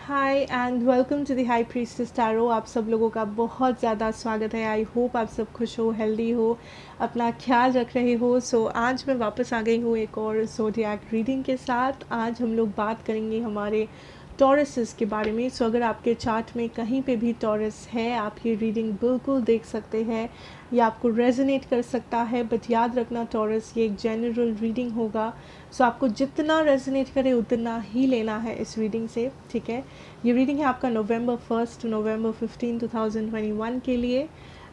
Hi and welcome to the high priestess tarot. आप सब लोगों का बहुत ज़्यादा स्वागत है। आई होप आप सब खुश हो, हेल्दी हो, अपना ख्याल रख रहे हो। आज मैं वापस आ गई हूँ एक और ज़ोडिएक रीडिंग के साथ। आज हम लोग बात करेंगे हमारे टॉरसेस के बारे में। अगर आपके चार्ट में कहीं पे भी टॉरस है, आप ये रीडिंग बिल्कुल देख सकते हैं। ये आपको रेजोनेट कर सकता है, बट याद रखना टॉरस ये एक जनरल रीडिंग होगा। आपको जितना रेजोनेट करे उतना ही लेना है इस रीडिंग से, ठीक है। ये रीडिंग है आपका नवंबर 1 टू नवंबर 15 2021 के लिए।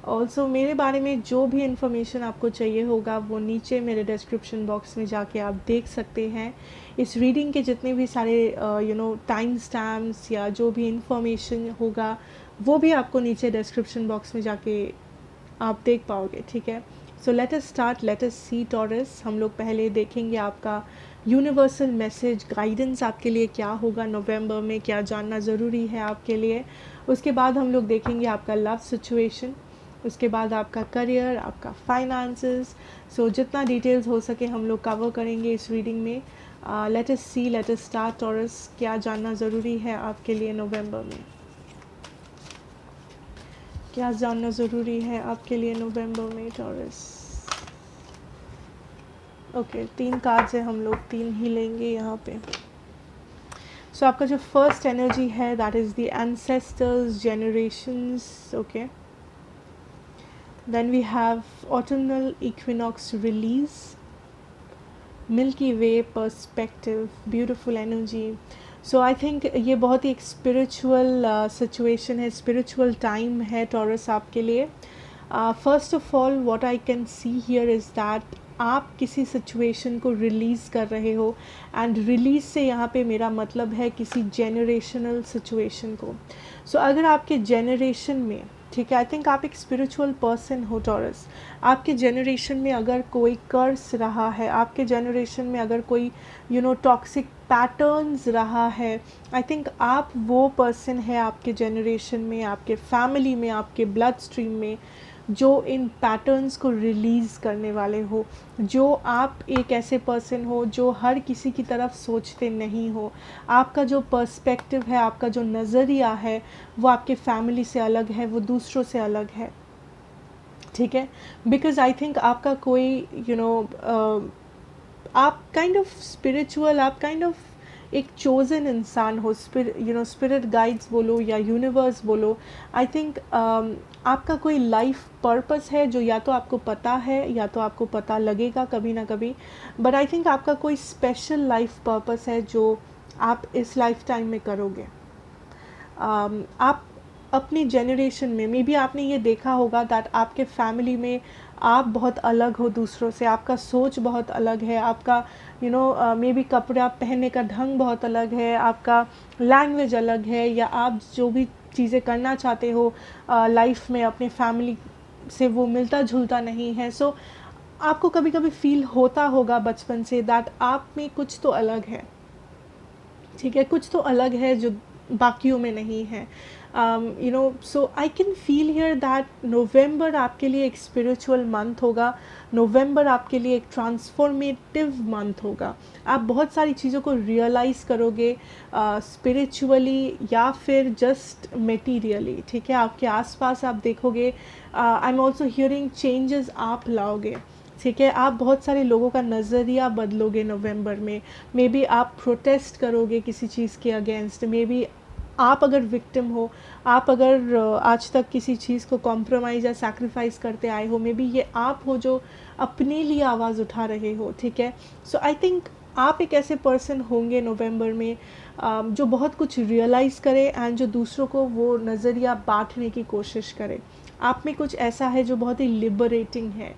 ऑल्सो मेरे बारे में जो भी इन्फॉर्मेशन आपको चाहिए होगा वो नीचे मेरे डिस्क्रिप्शन बॉक्स में जाके आप देख सकते हैं। इस रीडिंग के जितने भी सारे टाइम स्टैम्प्स या जो भी इन्फॉर्मेशन होगा वो भी आपको नीचे डिस्क्रिप्शन बॉक्स में जाके आप देख पाओगे, ठीक है। Let us start, let us see Taurus. हम लोग पहले देखेंगे आपका यूनिवर्सल मैसेज गाइडेंस आपके लिए क्या होगा नवंबर में, क्या जानना ज़रूरी है आपके लिए। उसके बाद हम लोग देखेंगे आपका लव सिचुएशन, उसके बाद आपका करियर, आपका फाइनेंसेस। जितना डिटेल्स हो सके हम लोग कवर करेंगे इस रीडिंग में। लेट अस सी, लेट अस स्टार्ट टॉरस। क्या जानना ज़रूरी है आपके लिए नवंबर में, क्या जानना ज़रूरी है आपके लिए नवंबर में टॉरस। ओके, 3 कार्ड्स है, हम लोग 3 ही लेंगे यहाँ पे। आपका जो फर्स्ट एनर्जी है that is the ancestors, generations, okay. Then we have autumnal equinox release, Milky Way perspective, beautiful energy. I think ये बहुत ही एक स्पिरिचुअल सिचुएशन है, स्पिरिचुअल टाइम है टॉरस आपके लिए। First of all what I can see here is that आप किसी सिचुएशन को रिलीज़ कर रहे हो, एंड रिलीज़ से यहाँ पे मेरा मतलब है किसी जेनरेशनल सिचुएशन को। अगर आपके जेनरेशन में, ठीक है, आई थिंक आप एक स्पिरिचुअल पर्सन हो टॉरस। आपके जेनरेशन में अगर कोई कर्स रहा है, आपके जेनरेशन में अगर कोई टॉक्सिक पैटर्न्स रहा है, आई थिंक आप वो पर्सन है आपके जेनरेशन में, आपके फैमिली में, आपके ब्लड स्ट्रीम में जो इन पैटर्न्स को रिलीज़ करने वाले हो। जो आप एक ऐसे पर्सन हो जो हर किसी की तरफ सोचते नहीं हो। आपका जो पर्सपेक्टिव है, आपका जो नज़रिया है वो आपके फैमिली से अलग है, वो दूसरों से अलग है, ठीक है। बिकॉज आई थिंक आपका कोई आप काइंड ऑफ स्पिरिचुअल, आप काइंड ऑफ एक चोज़न इंसान हो। स्पिरिट गाइड्स बोलो या यूनिवर्स बोलो, आई थिंक आपका कोई लाइफ पर्पस है जो या तो आपको पता है या तो आपको पता लगेगा कभी ना कभी, बट आई थिंक आपका कोई स्पेशल लाइफ पर्पस है जो आप इस लाइफ टाइम में करोगे। आप अपनी जेनरेशन में मे बी आपने ये देखा होगा दैट आपके फैमिली में आप बहुत अलग हो दूसरों से, आपका सोच बहुत अलग है, आपका मे बी कपड़ा पहनने का ढंग बहुत अलग है, आपका लैंग्वेज अलग है, या आप जो भी चीज़ें करना चाहते हो लाइफ में अपने फैमिली से वो मिलता जुलता नहीं है। आपको कभी कभी फील होता होगा बचपन से दैट आप में कुछ तो अलग है, ठीक है, कुछ तो अलग है जो बाकियों में नहीं है। I can feel here that November आपके लिए एक स्पिरिचुअल मंथ होगा। नवंबर आपके लिए एक ट्रांसफॉर्मेटिव मंथ होगा। आप बहुत सारी चीज़ों को रियलाइज़ करोगे स्पिरिचुअली या फिर जस्ट मटेरियली, ठीक है। आपके आसपास आप देखोगे, I am also hearing changes आप लाओगे, ठीक है। आप बहुत सारे लोगों का नज़रिया बदलोगे नवंबर में। मे बी आप प्रोटेस्ट करोगे किसी चीज़ के अगेंस्ट, मे बी आप अगर विक्टिम हो, आप अगर आज तक किसी चीज़ को कॉम्प्रोमाइज़ या सैक्रिफाइस करते आए हो, मे बी ये आप हो जो अपने लिए आवाज़ उठा रहे हो, ठीक है। आई थिंक आप एक ऐसे पर्सन होंगे नवंबर में जो बहुत कुछ रियलाइज़ करे एंड जो दूसरों को वो नज़रिया बांटने की कोशिश करे। आप में कुछ ऐसा है जो बहुत ही लिबरेटिंग है,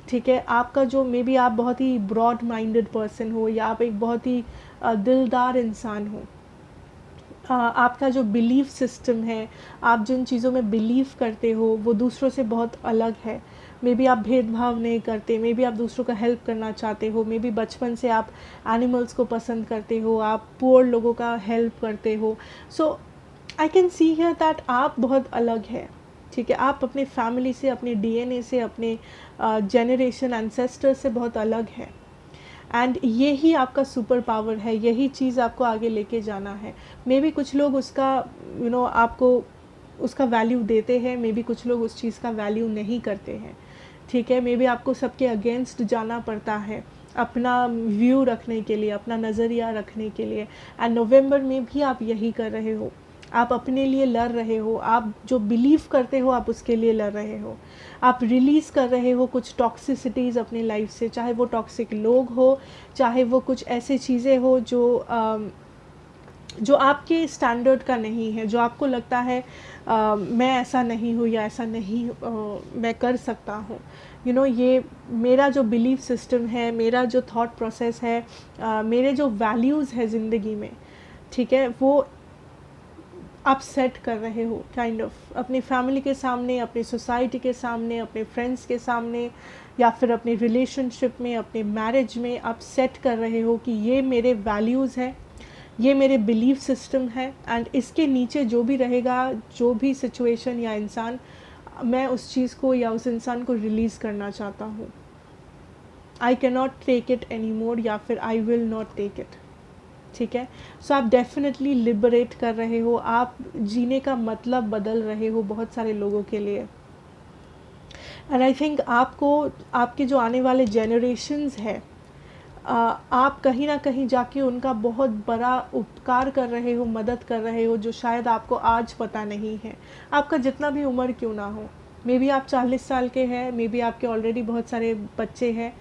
ठीक है। आपका जो मे बी आप बहुत ही ब्रॉड माइंडेड पर्सन हो, या आप एक बहुत ही दिलदार इंसान हो। आपका जो बिलीफ सिस्टम है, आप जिन चीज़ों में बिलीव करते हो वो दूसरों से बहुत अलग है। मे बी आप भेदभाव नहीं करते, मे बी आप दूसरों का हेल्प करना चाहते हो, मे बी बचपन से आप एनिमल्स को पसंद करते हो, आप पुअर लोगों का हेल्प करते हो। आई कैन सी हियर दैट आप बहुत अलग है, ठीक है। आप अपने फैमिली से, अपने डीएनए से, अपने जनरेशन एंसेस्टर से बहुत अलग है। एंड यही आपका सुपर पावर है, यही चीज़ आपको आगे लेके जाना है। मे बी कुछ लोग उसका आपको उसका वैल्यू देते हैं, मे बी कुछ लोग उस चीज़ का वैल्यू नहीं करते हैं, ठीक है। मे बी आपको सबके अगेंस्ट जाना पड़ता है अपना व्यू रखने के लिए, अपना नज़रिया रखने के लिए। एंड नवंबर में भी आप यही कर रहे हो, आप अपने लिए लड़ रहे हो, आप जो बिलीव करते हो आप उसके लिए लड़ रहे हो। आप रिलीज़ कर रहे हो कुछ टॉक्सिसिटीज़ अपनी लाइफ से, चाहे वो टॉक्सिक लोग हो, चाहे वो कुछ ऐसी चीज़ें हो जो आपके स्टैंडर्ड का नहीं है, जो आपको लगता है मैं ऐसा नहीं हूँ या ऐसा नहीं मैं कर सकता हूँ। ये मेरा जो बिलीफ सिस्टम है, मेरा जो थॉट प्रोसेस है, मेरे जो वैल्यूज़ है ज़िंदगी में, ठीक है, वो आप सेट कर रहे हो काइंड ऑफ अपनी फैमिली के सामने, अपनी सोसाइटी के सामने, अपने फ्रेंड्स के सामने, या फिर अपने रिलेशनशिप में, अपने मैरिज में आप सेट कर रहे हो कि ये मेरे वैल्यूज़ है, ये मेरे बिलीफ सिस्टम है, एंड इसके नीचे जो भी रहेगा, जो भी सिचुएशन या इंसान, मैं उस चीज़ को या उस इंसान को रिलीज़ करना चाहता हूँ। I can not take it any more, या फिर I will not take it, ठीक है। सो आप डेफिनेटली लिबरेट कर रहे हो, आप जीने का मतलब बदल रहे हो बहुत सारे लोगों के लिए। एंड आई थिंक आपको, आपके जो आने वाले जनरेशन्स है, आप कहीं ना कहीं जाके उनका बहुत बड़ा उपकार कर रहे हो, मदद कर रहे हो, जो शायद आपको आज पता नहीं है। आपका जितना भी उम्र क्यों ना हो, मे बी आप 40 साल के हैं, मे बी आपके ऑलरेडी बहुत सारे बच्चे हैं,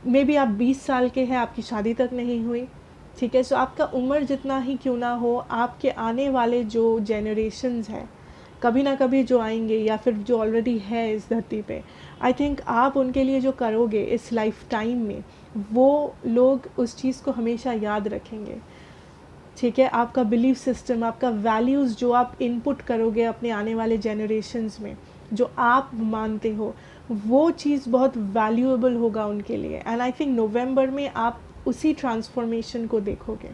मे बी आप 20 साल के हैं, आपकी शादी तक नहीं हुई, ठीक है। सो आपका उम्र जितना ही क्यों ना हो, आपके आने वाले जो जनरेशन्स हैं, कभी ना कभी जो आएंगे या फिर जो ऑलरेडी है इस धरती पे, आई थिंक आप उनके लिए जो करोगे इस लाइफ टाइम में, वो लोग उस चीज़ को हमेशा याद रखेंगे, ठीक है। आपका बिलीफ सिस्टम, आपका वैल्यूज़ जो आप इनपुट करोगे अपने आने वाले जनरेशन्स में, जो आप मानते हो, वो चीज़ बहुत वैल्यूएबल होगा उनके लिए। एंड आई थिंक नवंबर में आप उसी ट्रांसफॉर्मेशन को देखोगे,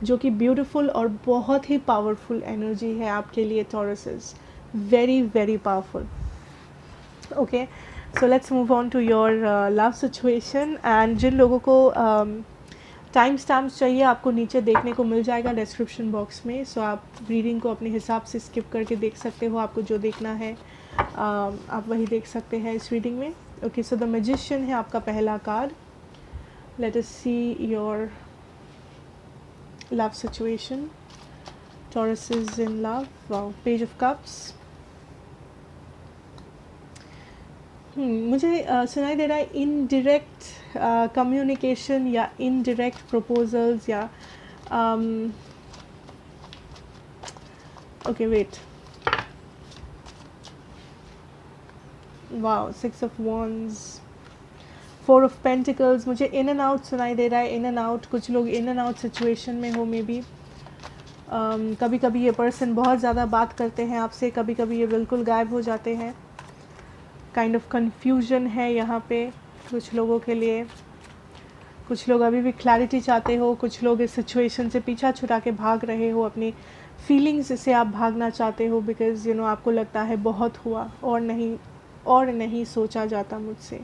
जो कि ब्यूटीफुल और बहुत ही पावरफुल एनर्जी है आपके लिए। Taurus's very very powerful. Okay, so let's move on to your love situation. And जिन लोगों को टाइम स्टैम्प्स चाहिए, आपको नीचे देखने को मिल जाएगा डिस्क्रिप्शन बॉक्स में। सो आप रीडिंग को अपने हिसाब से स्किप करके देख सकते हो, आपको जो देखना है आप वही देख सकते हैं इस रीडिंग में। ओके, सो द मैजिशियन है आपका पहला card. Late us see your love situation. Taurus is in love. Wow, Page of Cups. मुझे सुनाई दे रहा है इनडायरेक्ट कम्युनिकेशन या इनडायरेक्ट प्रपोजल्स या okay wait, wow, 6 of Wands, 4 of Pentacles। मुझे इन एंड आउट सुनाई दे रहा है, इन एंड आउट। कुछ लोग इन एंड आउट सिचुएशन में हो मे बी। कभी कभी ये पर्सन बहुत ज़्यादा बात करते हैं आपसे, कभी कभी ये बिल्कुल गायब हो जाते हैं। काइंड ऑफ कन्फ्यूजन है यहाँ पे कुछ लोगों के लिए। कुछ लोग अभी भी क्लैरिटी चाहते हो, कुछ लोग इस सिचुएशन से पीछा छुड़ा के भाग रहे हो, अपनी फीलिंग्स से आप भागना चाहते हो, बिकॉज आपको लगता है बहुत हुआ और नहीं सोचा जाता मुझसे,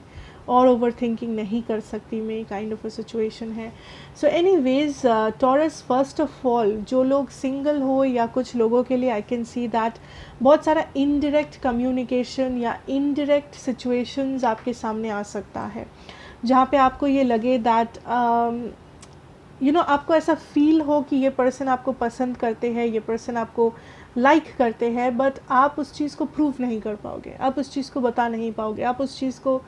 और ओवर थिंकिंग नहीं कर सकती मैं, काइंड ऑफ अ सिचुएशन है। So anyways taurus, first of all जो लोग सिंगल हो या कुछ लोगों के लिए आई कैन सी दैट बहुत सारा इनडायरेक्ट कम्युनिकेशन या इनडायरेक्ट सिचुएशंस आपके सामने आ सकता है, जहाँ पे आपको ये लगे दैट आपको ऐसा फील हो कि ये पर्सन आपको पसंद करते हैं, ये पर्सन आपको लाइक करते हैं, बट आप उस चीज़ को प्रूव नहीं कर पाओगे, आप उस चीज़ को बता नहीं पाओगे, आप उस चीज़ को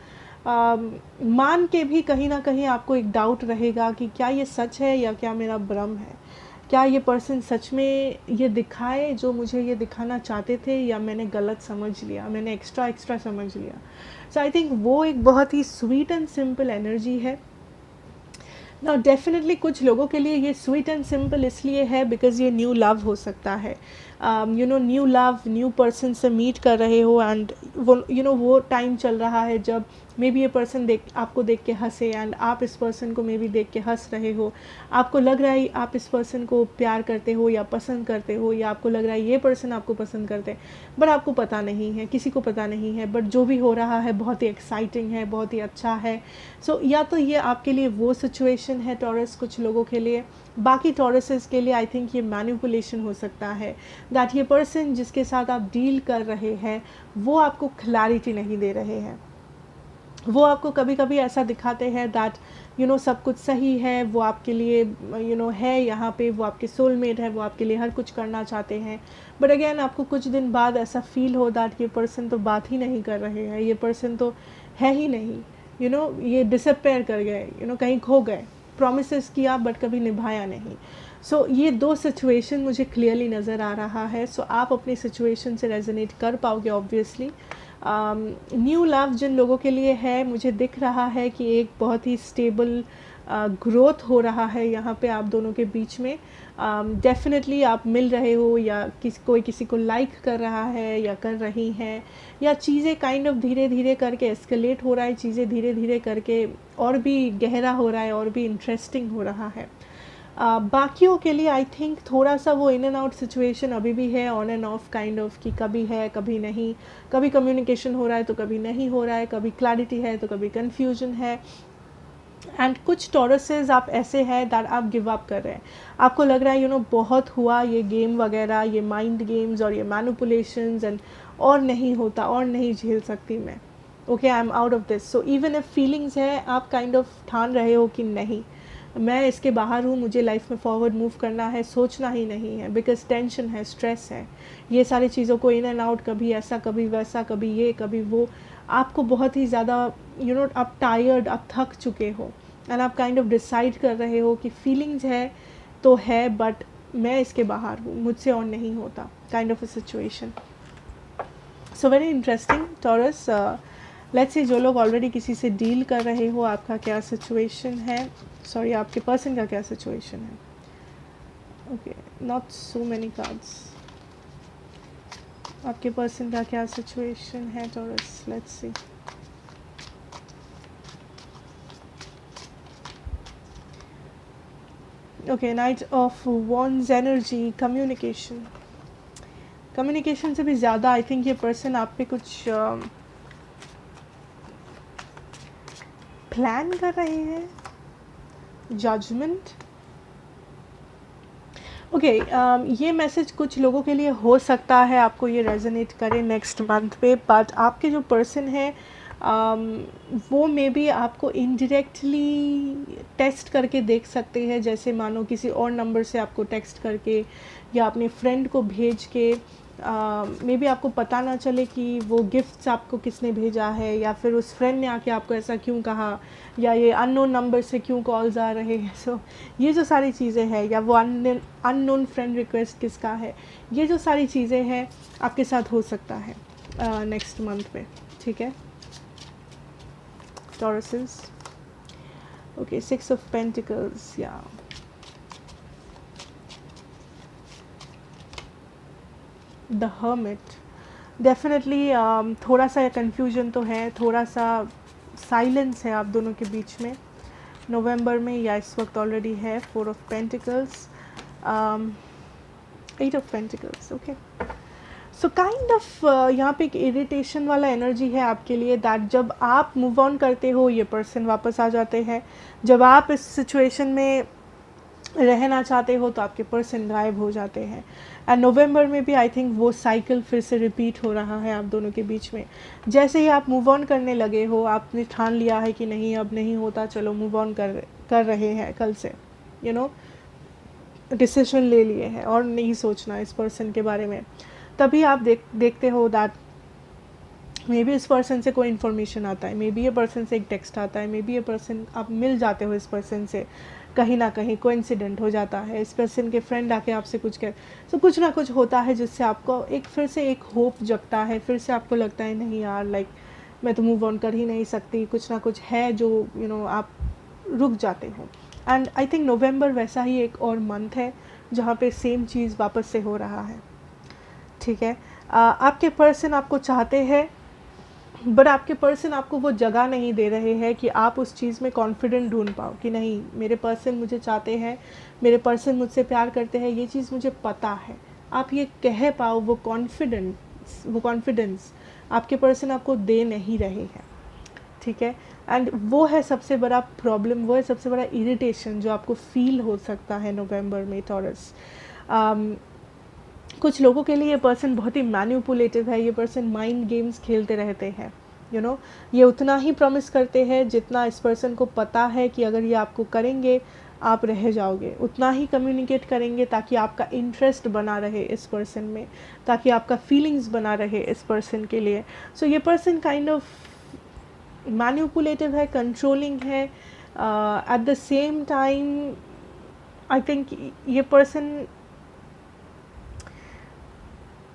मान के भी कहीं ना कहीं आपको एक डाउट रहेगा कि क्या ये सच है या क्या मेरा भ्रम है, क्या ये पर्सन सच में ये दिखाए जो मुझे ये दिखाना चाहते थे, या मैंने गलत समझ लिया, मैंने एक्स्ट्रा समझ लिया। सो आई थिंक वो एक बहुत ही स्वीट एंड सिंपल एनर्जी है। ना डेफिनेटली कुछ लोगों के लिए ये स्वीट एंड सिंपल इसलिए है बिकॉज ये न्यू लव हो सकता है। न्यू लव, न्यू पर्सन से मीट कर रहे हो, एंड वो वो टाइम चल रहा है जब मे बी ये पर्सन आपको देख के हंसे एंड आप इस पर्सन को मे बी देख के हंस रहे हो, आपको लग रहा है आप इस पर्सन को प्यार करते हो या पसंद करते हो, या आपको लग रहा है ये पर्सन आपको पसंद करते हैं, बट आपको पता नहीं है, किसी को पता नहीं है, बट जो भी हो रहा है बहुत ही एक्साइटिंग है, बहुत ही अच्छा है। सो या तो ये आपके लिए वो सिचुएशन है टॉरस, कुछ लोगों के लिए। बाकी टॉरसेस के लिए आई थिंक ये मैनिपुलेशन हो सकता है, दैट ये पर्सन जिसके साथ आप डील कर रहे हैं वो आपको क्लैरिटी नहीं दे रहे हैं। वो आपको कभी कभी ऐसा दिखाते हैं दैट सब कुछ सही है, वो आपके लिए है यहाँ पे, वो आपके सोलमेट है, वो आपके लिए हर कुछ करना चाहते हैं, बट अगेन आपको कुछ दिन बाद ऐसा फील हो दैट ये पर्सन तो बात ही नहीं कर रहे हैं, ये पर्सन तो है ही नहीं, ये डिसअपेयर कर गए, कहीं खो गए, प्रॉमिसेस किया बट कभी निभाया नहीं। सो ये दो सिचुएशन मुझे क्लियरली नज़र आ रहा है। सो आप अपनी सिचुएशन से रेजोनेट कर पाओगे ऑब्वियसली। न्यू लव जिन लोगों के लिए है, मुझे दिख रहा है कि एक बहुत ही स्टेबल ग्रोथ हो रहा है यहाँ पे आप दोनों के बीच में। डेफिनेटली आप मिल रहे हो, या कोई किसी को लाइक कर रहा है या कर रही हैं, या चीज़ें काइंड ऑफ धीरे धीरे करके एस्केलेट हो रहा है, चीज़ें धीरे धीरे करके और भी गहरा हो रहा है और भी इंटरेस्टिंग हो रहा है। बाकियों के लिए आई थिंक थोड़ा सा वो इन एंड आउट सिचुएशन अभी भी है, on end of kind of, कि कभी है कभी नहीं, कभी कम्युनिकेशन हो रहा है तो कभी नहीं हो रहा है, कभी क्लैरिटी है तो कभी कन्फ्यूजन है। एंड कुछ टॉरसेस आप ऐसे हैं दैट आप गिव अप कर रहे हैं, आपको लग रहा है बहुत हुआ ये गेम वगैरह, ये माइंड गेम्स और ये मैनिपुलेशंस, एंड और नहीं होता, और नहीं झेल सकती मैं, okay I am out of this. So even if feelings है, आप काइंड ऑफ ठान रहे हो कि नहीं, मैं इसके बाहर हूँ, मुझे लाइफ में फॉरवर्ड मूव करना है, सोचना ही नहीं है, बिकॉज टेंशन है, स्ट्रेस है, ये सारी चीज़ों को इन एंड आउट, कभी ऐसा कभी वैसा, कभी ये कभी वो, आपको बहुत ही ज़्यादा आप टायर्ड, आप थक चुके हो, एंड आप काइंड ऑफ डिसाइड कर रहे हो कि फीलिंग्स है तो है, बट मैं इसके बाहर हूँ, मुझसे और नहीं होता, kind of a situation. So very interesting taurus. Let's see जो लोग ऑलरेडी किसी से डील कर रहे हो, आपका क्या सिचुएशन है, सॉरी आपके पर्सन का क्या सिचुएशन है। Okay, not so many cards. आपके पर्सन का क्या सिचुएशन है taurus, let's see. Okay, night of wands energy, communication. Communication से भी ज़्यादा आई थिंक ये पर्सन आप पे कुछ प्लान कर रहे हैं, जजमेंट। ओके, ये मैसेज कुछ लोगों के लिए हो सकता है आपको ये रेजोनेट करे नेक्स्ट मंथ पे, बट आपके जो पर्सन है वो मे बी आपको इनडायरेक्टली टेस्ट करके देख सकते हैं, जैसे मानो किसी और नंबर से आपको टेक्स्ट करके या अपने फ्रेंड को भेज के, मे बी आपको पता ना चले कि वो गिफ्ट्स आपको किसने भेजा है, या फिर उस फ्रेंड ने आके आपको ऐसा क्यों कहा, या ये अननोन नंबर से क्यों कॉल्स आ रहे हैं। सो ये जो सारी चीज़ें हैं, या वो अननोन फ्रेंड रिक्वेस्ट किसका है, ये जो सारी चीज़ें हैं आपके साथ हो सकता है नेक्स्ट मंथ में, ठीक है टॉरसेस। ओके, 6 ऑफ पेंटिकल्स, या द हर्मिट। डेफिनेटली थोड़ा सा कन्फ्यूजन तो है, थोड़ा सा साइलेंस है आप दोनों के बीच में नवंबर में, या इस वक्त ऑलरेडी है। 4 of pentacles, 8 of pentacles. Okay, so kind of यहाँ पे एक इरिटेशन वाला एनर्जी है आपके लिए, दैट जब आप मूव ऑन करते हो ये पर्सन वापस आ जाते हैं, जब आप इस सिचुएशन में रहना चाहते हो तो आपके पर्सन गायब हो जाते हैं। एंड नवंबर में भी आई थिंक वो साइकिल फिर से रिपीट हो रहा है आप दोनों के बीच में। जैसे ही आप मूव ऑन करने लगे हो, आपने ठान लिया है कि नहीं अब नहीं होता, चलो मूव ऑन कर रहे हैं कल से, डिसीजन ले लिए हैं और नहीं सोचना इस पर्सन के बारे में, तभी आप देखते हो दैट मे बी इस पर्सन से कोई इन्फॉर्मेशन आता है, मे बी ये पर्सन से एक टेक्स्ट आता है, मे बी ये पर्सन, आप मिल जाते हो इस पर्सन से, कहीं ना कहीं कोइंसिडेंट हो जाता है, इस पर्सन के फ्रेंड आके आपसे कुछ कह, तो कुछ ना कुछ होता है जिससे आपको एक फिर से एक होप जगता है, फिर से आपको लगता है नहीं यार, लाइक मैं तो मूव ऑन कर ही नहीं सकती, कुछ ना कुछ है जो आप रुक जाते हो। एंड आई थिंक नवंबर वैसा ही एक और मंथ है जहाँ पे सेम चीज़ वापस से हो रहा है, ठीक है। आपके पर्सन आपको चाहते हैं, बट आपके पर्सन आपको वो जगह नहीं दे रहे हैं कि आप उस चीज़ में कॉन्फिडेंट ढूंढ पाओ कि नहीं, मेरे पर्सन मुझे चाहते हैं, मेरे पर्सन मुझसे प्यार करते हैं, ये चीज़ मुझे पता है। आप ये कह पाओ, वो कॉन्फिडेंस आपके पर्सन आपको दे नहीं रहे हैं, ठीक है। एंड वो है सबसे बड़ा प्रॉब्लम, वो है सबसे बड़ा इरिटेशन जो आपको फील हो सकता है नवंबर में टॉरस। कुछ लोगों के लिए ये पर्सन बहुत ही मैनिपुलेटिव है, ये पर्सन माइंड गेम्स खेलते रहते हैं, ये उतना ही प्रॉमिस करते हैं जितना इस पर्सन को पता है कि अगर ये आपको करेंगे आप रह जाओगे, उतना ही कम्युनिकेट करेंगे ताकि आपका इंटरेस्ट बना रहे इस पर्सन में, ताकि आपका फीलिंग्स बना रहे इस पर्सन के लिए। सो ये पर्सन काइंड ऑफ मैनिपुलेटिव है, कंट्रोलिंग है, at the same time I think ये पर्सन,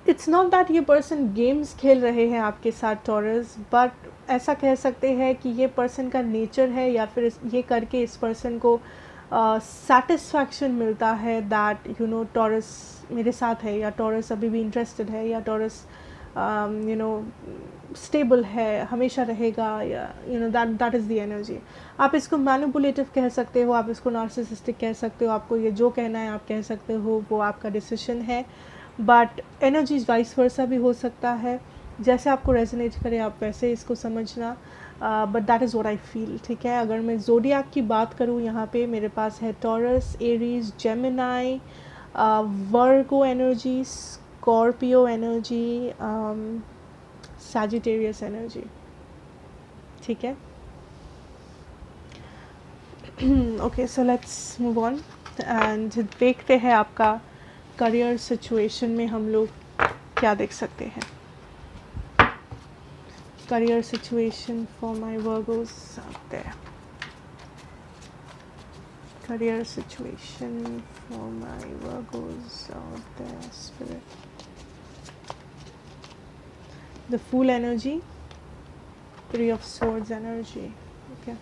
इट्स नॉट दैट ये पर्सन गेम्स खेल रहे हैं आपके साथ टॉरस, बट ऐसा कह सकते हैं कि ये पर्सन का नेचर है, या फिर ये करके इस पर्सन को सेटिस्फैक्शन मिलता है दैट टॉरस मेरे साथ है, या टॉरस अभी भी इंटरेस्टेड है, या टॉरस स्टेबल है, हमेशा रहेगा, या दैट इज़ द एनर्जी। आप इसको मैनिपुलेटिव कह सकते हो, आप इसको नार्सिसिस्टिक कह सकते हो, आपको ये जो कहना है आप कह सकते हो, वो आपका डिसीजन है। बट एनर्जीज वाइस वर्सा भी हो सकता है, जैसे आपको रेजोनेट करे आप वैसे इसको समझना, but that is what I feel, ठीक है। अगर मैं ज़ोडिएक की बात करूँ, यहाँ पे मेरे पास है Taurus, Aries, Gemini, Virgo energy, Scorpio energy, Sagittarius energy, ठीक है। Okay, so let's move on and देखते हैं आपका करियर सिचुएशन में हम लोग क्या देख सकते हैं। Career situation for my Virgos out there, career situation for my Virgos out there, spirit, the fool energy, three of swords energy, okay.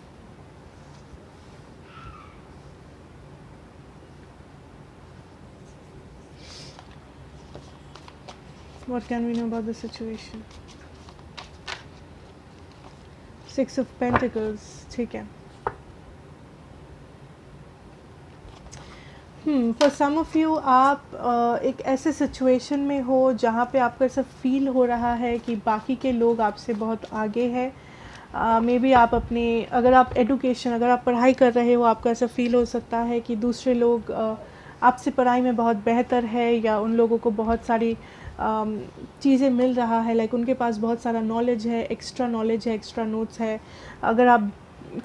What can we know about the situation? Six of Pentacles, ठीक है। For some of you आप एक ऐसे situation में हो जहाँ पे आपको ऐसा फील हो रहा है कि बाकी के लोग आपसे बहुत आगे हैं। मे बी आप अपने, अगर आप एडुकेशन, अगर आप पढ़ाई कर रहे हो, आपको ऐसा फील हो सकता है कि दूसरे लोग आपसे पढ़ाई में बहुत बेहतर है, या उन लोगों को बहुत सारी चीज़ें मिल रहा है, लाइक उनके पास बहुत सारा नॉलेज है, एक्स्ट्रा नॉलेज है, एक्स्ट्रा नोट्स है। अगर आप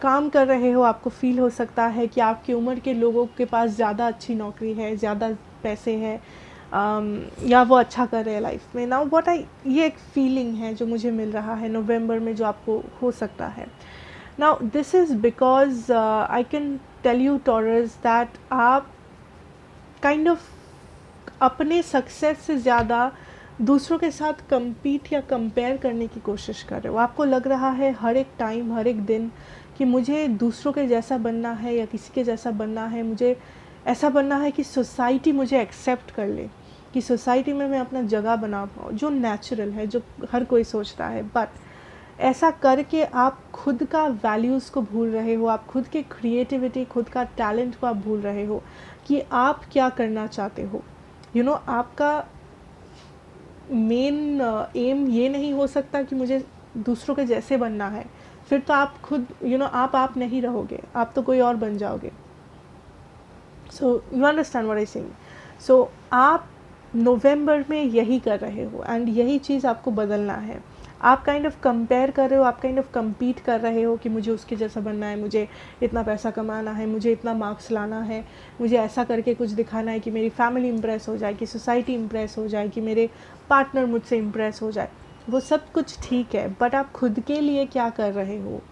काम कर रहे हो, आपको फील हो सकता है कि आपकी उम्र के लोगों के पास ज़्यादा अच्छी नौकरी है, ज़्यादा पैसे हैं, या वो अच्छा कर रहे हैं लाइफ में। नाउ ये एक फीलिंग है जो मुझे मिल रहा है नवंबर में, जो आपको हो सकता है। Now this is because I can tell you Taurus that आप काइंड ऑफ अपने सक्सेस से ज़्यादा दूसरों के साथ compete या कंपेयर करने की कोशिश कर रहे हो। आपको लग रहा है हर एक टाइम, हर एक दिन कि मुझे दूसरों के जैसा बनना है, या किसी के जैसा बनना है, मुझे ऐसा बनना है कि सोसाइटी मुझे एक्सेप्ट कर ले, कि सोसाइटी में मैं अपना जगह बना पाऊँ, जो नेचुरल है, जो हर कोई सोचता है। बट ऐसा करके आप खुद का वैल्यूज़ को भूल रहे हो, आप खुद के क्रिएटिविटी, खुद का टैलेंट को आप भूल रहे हो कि आप क्या करना चाहते हो। आपका मेन एम ये नहीं हो सकता कि मुझे दूसरों के जैसे बनना है, फिर तो आप खुद आप नहीं रहोगे, आप तो कोई और बन जाओगे। So you understand what I saying. So आप नवंबर में यही कर रहे हो, एंड यही चीज़ आपको बदलना है। आप काइंड ऑफ कंपेयर कर रहे हो, आप काइंड ऑफ कम्पीट कर रहे हो कि मुझे उसके जैसा बनना है, मुझे इतना पैसा कमाना है, मुझे इतना मार्क्स लाना है, मुझे ऐसा करके कुछ दिखाना है कि मेरी फैमिली इम्प्रेस हो जाए, कि सोसाइटी इम्प्रेस हो जाए, कि मेरे पार्टनर मुझसे इम्प्रेस हो जाए। वो सब कुछ ठीक है, बट आप खुद के लिए क्या कर रहे हो?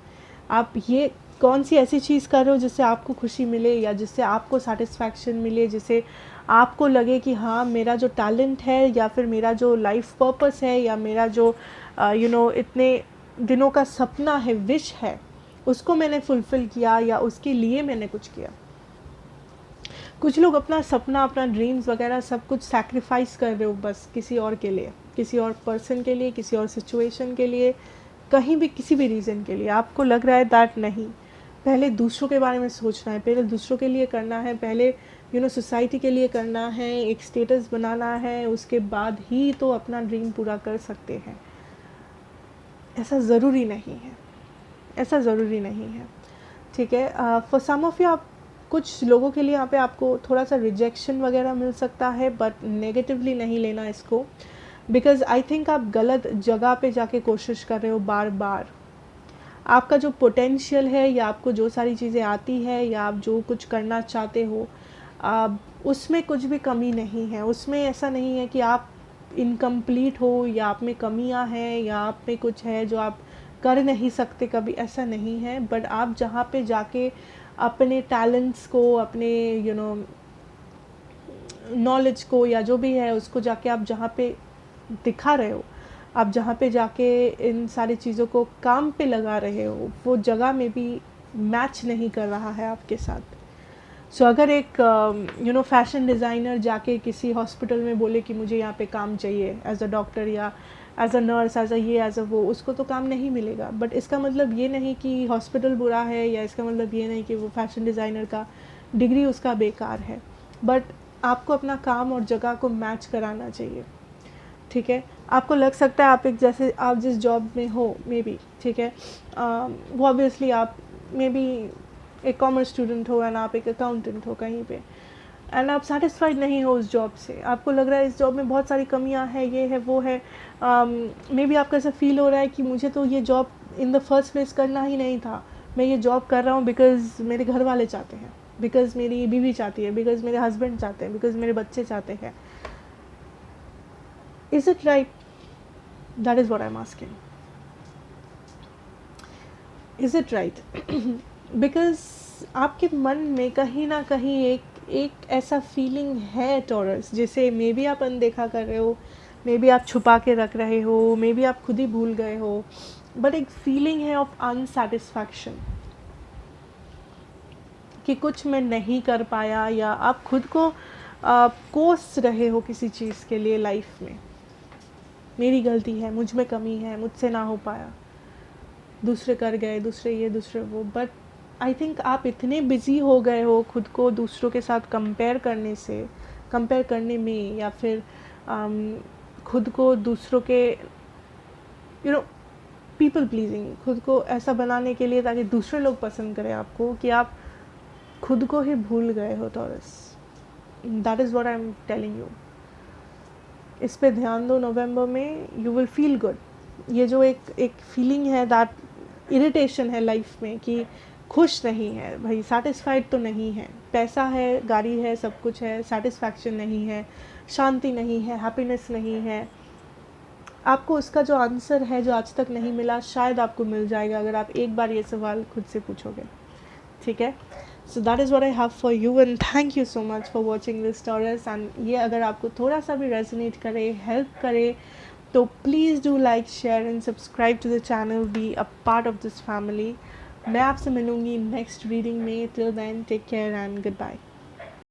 आप ये कौन सी ऐसी चीज़ कर रहे हो जिससे आपको खुशी मिले, या जिससे आपको सेटिस्फैक्शन मिले, जिससे आपको लगे कि हाँ, मेरा जो टैलेंट है, या फिर मेरा जो लाइफ पर्पस है, या मेरा जो इतने दिनों का सपना है, विश है, उसको मैंने फुलफ़िल किया, या उसके लिए मैंने कुछ किया। कुछ लोग अपना सपना, अपना ड्रीम्स वगैरह सब कुछ सैक्रिफाइस कर रहे हो बस किसी और के लिए, किसी और पर्सन के लिए, किसी और सिचुएशन के लिए, कहीं भी किसी भी रीज़न के लिए आपको लग रहा है दैट नहीं, पहले दूसरों के बारे में सोचना है, पहले दूसरों के लिए करना है, पहले सोसाइटी के लिए करना है, एक स्टेटस बनाना है, उसके बाद ही तो अपना ड्रीम पूरा कर सकते हैं। ऐसा ज़रूरी नहीं है, ऐसा ज़रूरी नहीं है, ठीक है। फॉर सम ऑफ यू, आप कुछ लोगों के लिए यहाँ पे आपको थोड़ा सा रिजेक्शन वगैरह मिल सकता है, बट नेगेटिवली नहीं लेना इसको, बिकॉज़ आई थिंक आप गलत जगह पे जाके कोशिश कर रहे हो बार बार। आपका जो पोटेंशियल है या आपको जो सारी चीज़ें आती है या आप जो कुछ करना चाहते हो, उसमें कुछ भी कमी नहीं है, उसमें ऐसा नहीं है कि आप इनकम्प्लीट हो या आप में कमियां हैं या आप में कुछ है जो आप कर नहीं सकते, कभी ऐसा नहीं है। बट आप जहाँ पे जाके अपने टैलेंट्स को, अपने नॉलेज को या जो भी है उसको जाके आप जहाँ पे दिखा रहे हो, आप जहाँ पे जाके इन सारी चीज़ों को काम पे लगा रहे हो, वो जगह में भी मैच नहीं कर रहा है आपके साथ। सो अगर एक फैशन डिज़ाइनर जाके किसी हॉस्पिटल में बोले कि मुझे यहाँ पे काम चाहिए एज अ डॉक्टर या as a nurse, as a ये एज अ वो, उसको तो काम नहीं मिलेगा। बट इसका मतलब ये नहीं कि हॉस्पिटल बुरा है, या इसका मतलब ये नहीं कि वो फैशन डिज़ाइनर का डिग्री उसका बेकार है। बट आपको अपना काम और जगह को मैच कराना चाहिए, ठीक है। आपको लग सकता है आप जिस जॉब में हो मे बी, ठीक है, वो ऑब्वियसली आप मे बी एक कॉमर्स स्टूडेंट हो एंड आप एक अकाउंटेंट हो कहीं पे, एंड आप सेटिस्फाइड नहीं हो उस जॉब से, आपको लग रहा है इस जॉब में बहुत सारी कमियां हैं, ये है वो है। मे बी आपको ऐसा फील हो रहा है कि मुझे तो ये job in the first place करना ही नहीं था, मैं ये जॉब कर रहा हूँ बिकॉज मेरे घर वाले चाहते हैं, बिकॉज मेरी बीवी चाहती है, बिकॉज मेरे हस्बैंड चाहते हैं, बिकॉज मेरे बच्चे चाहते हैं। Is it right? That is what I'm asking. Is it right? Because आपके मन में कहीं ना कहीं एक ऐसा फीलिंग है टॉरस, जिसे मे बी आप अनदेखा कर रहे हो, मे बी आप छुपा के रख रहे हो, मे बी आप खुद ही भूल गए हो, बट एक फीलिंग है ऑफ अनसेटिस्फैक्शन कि कुछ मैं नहीं कर पाया, या आप खुद को कोस रहे हो किसी चीज़ के लिए लाइफ में, मेरी गलती है, मुझ में कमी है, मुझसे ना हो पाया, दूसरे कर गए, दूसरे ये दूसरे वो। बट आई थिंक आप इतने बिजी हो गए हो खुद को दूसरों के साथ कंपेयर करने में, या फिर खुद को दूसरों के पीपल प्लीजिंग, खुद को ऐसा बनाने के लिए ताकि दूसरे लोग पसंद करें आपको, कि आप खुद को ही भूल गए हो taurus. That is what I am telling you. इस पे ध्यान दो नवंबर में, यू विल फील गुड। ये जो एक फीलिंग है, दैट इरिटेशन है लाइफ में कि खुश नहीं है भाई, सेटिस्फाइड तो नहीं है, पैसा है, गाड़ी है, सब कुछ है, सेटिस्फैक्शन नहीं है, शांति नहीं है, हैप्पीनेस नहीं है, आपको उसका जो आंसर है जो आज तक नहीं मिला, शायद आपको मिल जाएगा अगर आप एक बार ये सवाल खुद से पूछोगे, ठीक है। So that is what I have for you, and thank you so much for watching this taurus. And ये अगर आपको थोड़ा सा भी रेजोनेट करे, हेल्प करे, तो please do like, share and subscribe to the channel, be a part of this family. मैं आपसे मिलूँगी नेक्स्ट रीडिंग में। Till then take care and good bye.